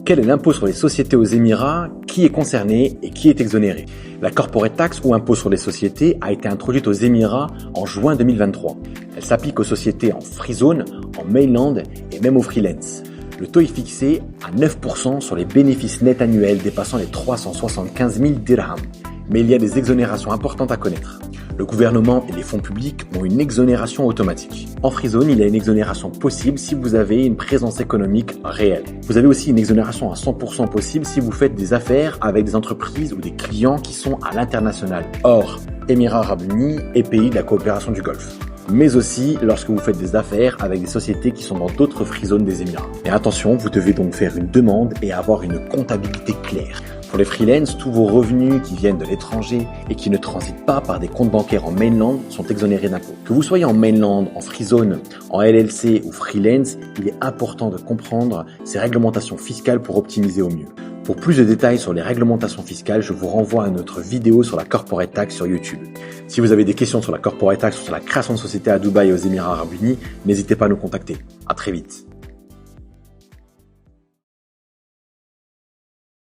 Quel est l'impôt sur les sociétés aux Émirats? Qui est concerné et qui est exonéré? La corporate tax ou impôt sur les sociétés a été introduite aux Émirats en juin 2023. Elle s'applique aux sociétés en free zone, en mainland et même aux freelance. Le taux est fixé à 9% sur les bénéfices nets annuels dépassant les 375 000 dirhams. Mais il y a des exonérations importantes à connaître. Le gouvernement et les fonds publics ont une exonération automatique. En free zone, il y a une exonération possible si vous avez une présence économique réelle. Vous avez aussi une exonération à 100% possible si vous faites des affaires avec des entreprises ou des clients qui sont à l'international, hors Émirats Arabes Unis et pays de la coopération du Golfe. Mais aussi lorsque vous faites des affaires avec des sociétés qui sont dans d'autres free zones des Émirats. Et attention, vous devez donc faire une demande et avoir une comptabilité claire. Pour les freelance, tous vos revenus qui viennent de l'étranger et qui ne transitent pas par des comptes bancaires en mainland sont exonérés d'impôts. Que vous soyez en mainland, en free zone, en LLC ou freelance, il est important de comprendre ces réglementations fiscales pour optimiser au mieux. Pour plus de détails sur les réglementations fiscales, je vous renvoie à notre vidéo sur la corporate tax sur YouTube. Si vous avez des questions sur la corporate tax ou sur la création de société à Dubaï et aux Émirats Arabes Unis, n'hésitez pas à nous contacter. À très vite.